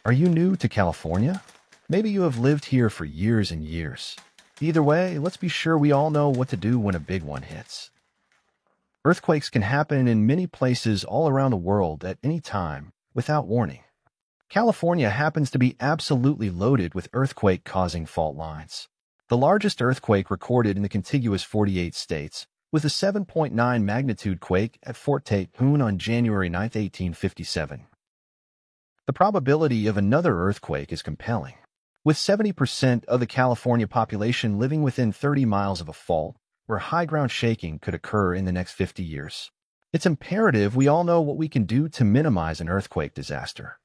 Are you new to California? Maybe you have lived here for years and years. Either way, let's be sure we all know what to do when a big one hits. Earthquakes can happen in many places all around the world at any time, without warning. California happens to be absolutely loaded with earthquake-causing fault lines. The largest earthquake recorded in the contiguous 48 states was a 7.9 magnitude quake at Fort Tate Hoon on January 9, 1857. The probability of another earthquake is compelling. With 70% of the California population living within 30 miles of a fault, where high ground shaking could occur in the next 50 years. It's imperative we all know what we can do to minimize an earthquake disaster.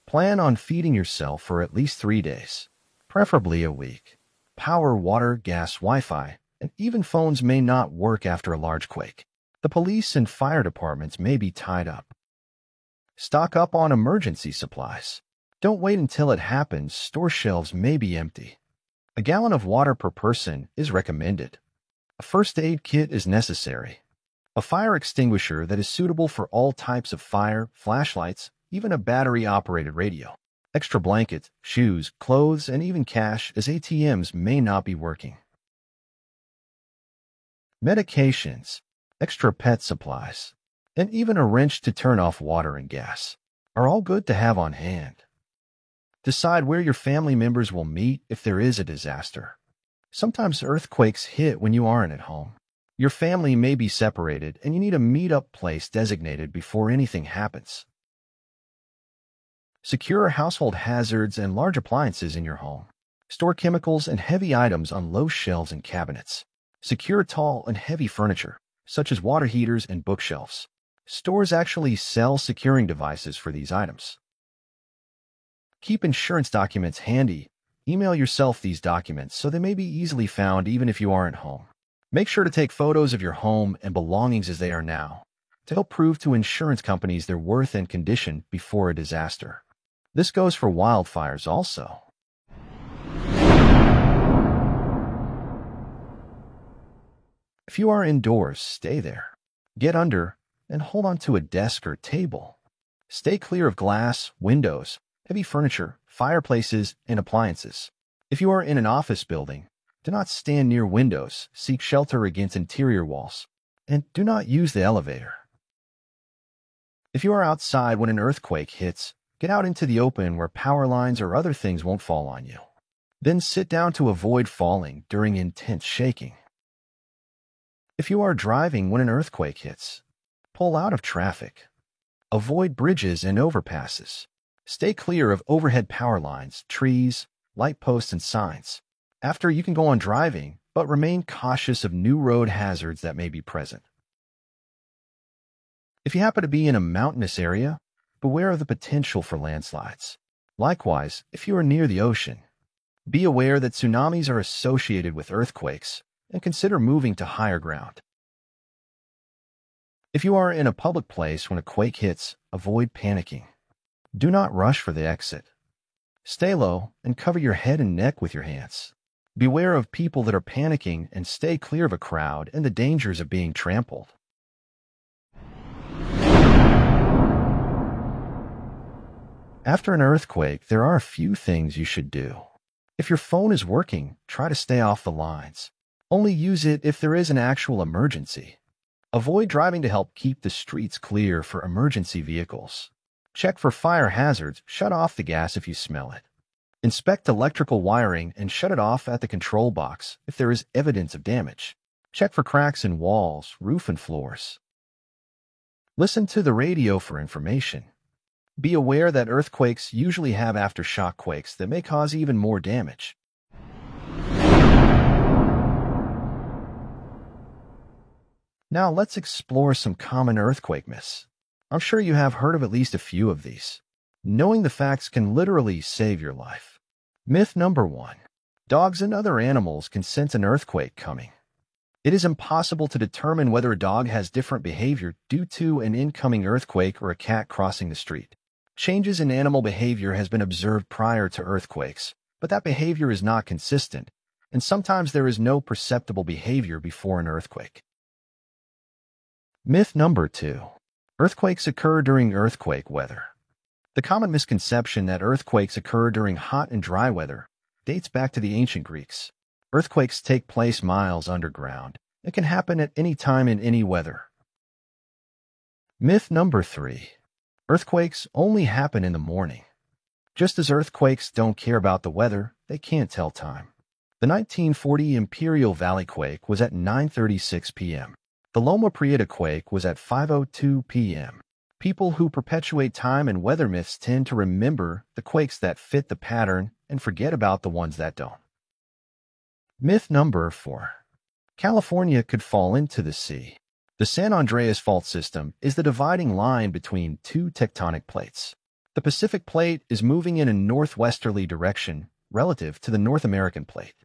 Plan on feeding yourself for at least 3 days, preferably a week. Power, water, gas, Wi-Fi, and even phones may not work after a large quake. The police and fire departments may be tied up. Stock up on emergency supplies. Don't wait until it happens. Store shelves may be empty. A gallon of water per person is recommended. A first aid kit is necessary. A fire extinguisher that is suitable for all types of fire, flashlights, even a battery-operated radio. Extra blankets, shoes, clothes, and even cash, as ATMs may not be working. Medications, extra pet supplies, and even a wrench to turn off water and gas are all good to have on hand. Decide where your family members will meet if there is a disaster. Sometimes earthquakes hit when you aren't at home. Your family may be separated and you need a meet-up place designated before anything happens. Secure household hazards and large appliances in your home. Store chemicals and heavy items on low shelves and cabinets. Secure tall and heavy furniture, such as water heaters and bookshelves. Stores actually sell securing devices for these items. Keep insurance documents handy. Email yourself these documents so they may be easily found even if you aren't home. Make sure to take photos of your home and belongings as they are now to help prove to insurance companies their worth and condition before a disaster. This goes for wildfires also. If you are indoors, stay there. Get under and hold on to a desk or table. Stay clear of glass, windows, heavy furniture, fireplaces, and appliances. If you are in an office building, do not stand near windows, seek shelter against interior walls, and do not use the elevator. If you are outside when an earthquake hits, get out into the open where power lines or other things won't fall on you. Then sit down to avoid falling during intense shaking. If you are driving when an earthquake hits, pull out of traffic. Avoid bridges and overpasses. Stay clear of overhead power lines, trees, light posts, and signs. After, you can go on driving, but remain cautious of new road hazards that may be present. If you happen to be in a mountainous area, beware of the potential for landslides. Likewise, if you are near the ocean, be aware that tsunamis are associated with earthquakes and consider moving to higher ground. If you are in a public place when a quake hits, avoid panicking. Do not rush for the exit. Stay low and cover your head and neck with your hands. Beware of people that are panicking and stay clear of a crowd and the dangers of being trampled. After an earthquake, there are a few things you should do. If your phone is working, try to stay off the lines. Only use it if there is an actual emergency. Avoid driving to help keep the streets clear for emergency vehicles. Check for fire hazards. Shut off the gas if you smell it. Inspect electrical wiring and shut it off at the control box if there is evidence of damage. Check for cracks in walls, roof, and floors. Listen to the radio for information. Be aware that earthquakes usually have aftershock quakes that may cause even more damage. Now let's explore some common earthquake myths. I'm sure you have heard of at least a few of these. Knowing the facts can literally save your life. Myth number 1. Dogs and other animals can sense an earthquake coming. It is impossible to determine whether a dog has different behavior due to an incoming earthquake or a cat crossing the street. Changes in animal behavior has been observed prior to earthquakes, but that behavior is not consistent, and sometimes there is no perceptible behavior before an earthquake. Myth number 2. Earthquakes occur during earthquake weather. The common misconception that earthquakes occur during hot and dry weather dates back to the ancient Greeks. Earthquakes take place miles underground. It can happen at any time in any weather. Myth number 3. Earthquakes only happen in the morning. Just as earthquakes don't care about the weather, they can't tell time. The 1940 Imperial Valley quake was at 9:36 p.m. The Loma Prieta quake was at 5:02 p.m. People who perpetuate time and weather myths tend to remember the quakes that fit the pattern and forget about the ones that don't. Myth number 4. California could fall into the sea. The San Andreas Fault System is the dividing line between two tectonic plates. The Pacific Plate is moving in a northwesterly direction relative to the North American Plate.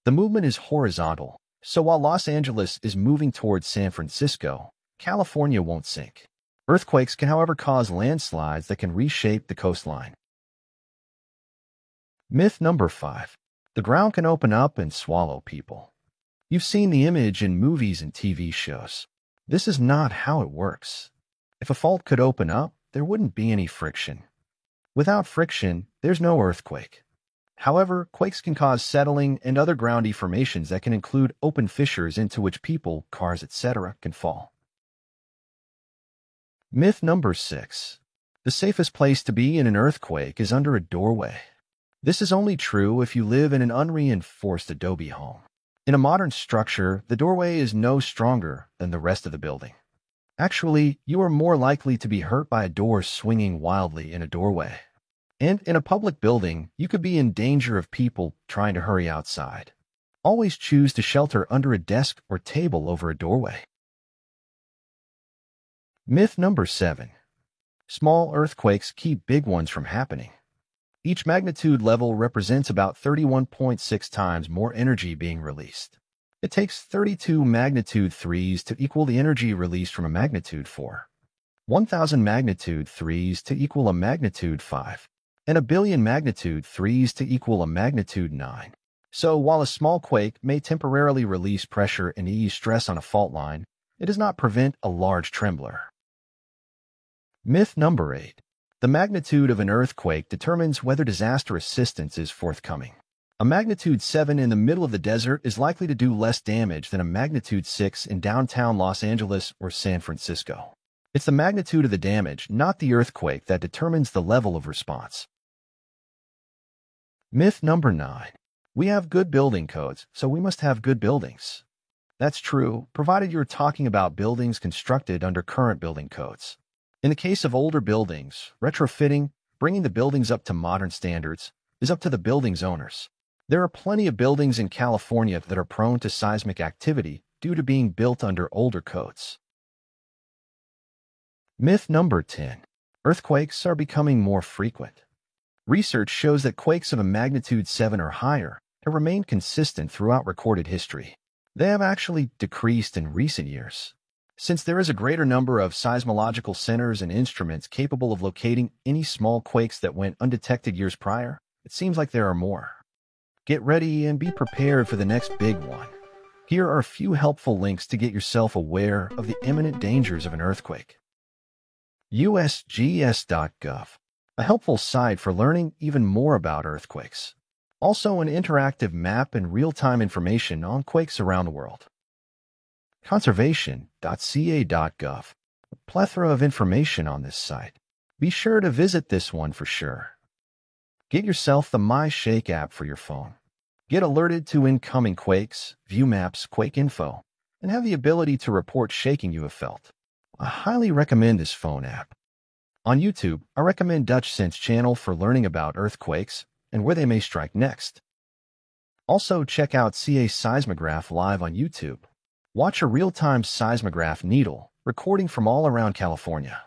The movement is horizontal, so while Los Angeles is moving towards San Francisco, California won't sink. Earthquakes can, however, cause landslides that can reshape the coastline. Myth number 5. The ground can open up and swallow people. You've seen the image in movies and TV shows. This is not how it works. If a fault could open up, there wouldn't be any friction. Without friction, there's no earthquake. However, quakes can cause settling and other groundy formations that can include open fissures into which people, cars, etc. can fall. Myth number 6. The safest place to be in an earthquake is under a doorway. This is only true if you live in an unreinforced adobe home. In a modern structure, the doorway is no stronger than the rest of the building. Actually, you are more likely to be hurt by a door swinging wildly in a doorway. And in a public building, you could be in danger of people trying to hurry outside. Always choose to shelter under a desk or table over a doorway. Myth number 7. Small earthquakes keep big ones from happening. Each magnitude level represents about 31.6 times more energy being released. It takes 32 magnitude 3s to equal the energy released from a magnitude 4, 1,000 magnitude 3s to equal a magnitude 5, and a billion magnitude 3s to equal a magnitude 9. So while a small quake may temporarily release pressure and ease stress on a fault line, it does not prevent a large trembler. Myth number 8. The magnitude of an earthquake determines whether disaster assistance is forthcoming. A magnitude 7 in the middle of the desert is likely to do less damage than a magnitude 6 in downtown Los Angeles or San Francisco. It's the magnitude of the damage, not the earthquake, that determines the level of response. Myth number 9. We have good building codes, so we must have good buildings. That's true, provided you're talking about buildings constructed under current building codes. In the case of older buildings, retrofitting, bringing the buildings up to modern standards, is up to the building's owners. There are plenty of buildings in California that are prone to seismic activity due to being built under older codes. Myth number 10. Earthquakes are becoming more frequent. Research shows that quakes of a magnitude 7 or higher have remained consistent throughout recorded history. They have actually decreased in recent years. Since there is a greater number of seismological centers and instruments capable of locating any small quakes that went undetected years prior, it seems like there are more. Get ready and be prepared for the next big one. Here are a few helpful links to get yourself aware of the imminent dangers of an earthquake. USGS.gov, a helpful site for learning even more about earthquakes. Also an interactive map and real-time information on quakes around the world. Conservation.ca.gov, a plethora of information on this site. Be sure to visit this one for sure. Get yourself the MyShake app for your phone. Get alerted to incoming quakes, view maps, quake info, and have the ability to report shaking you have felt. I highly recommend this phone app. On YouTube, I recommend Dutch Sense channel for learning about earthquakes and where they may strike next. Also check out CA Seismograph live on YouTube. Watch a real-time seismograph needle recording from all around California.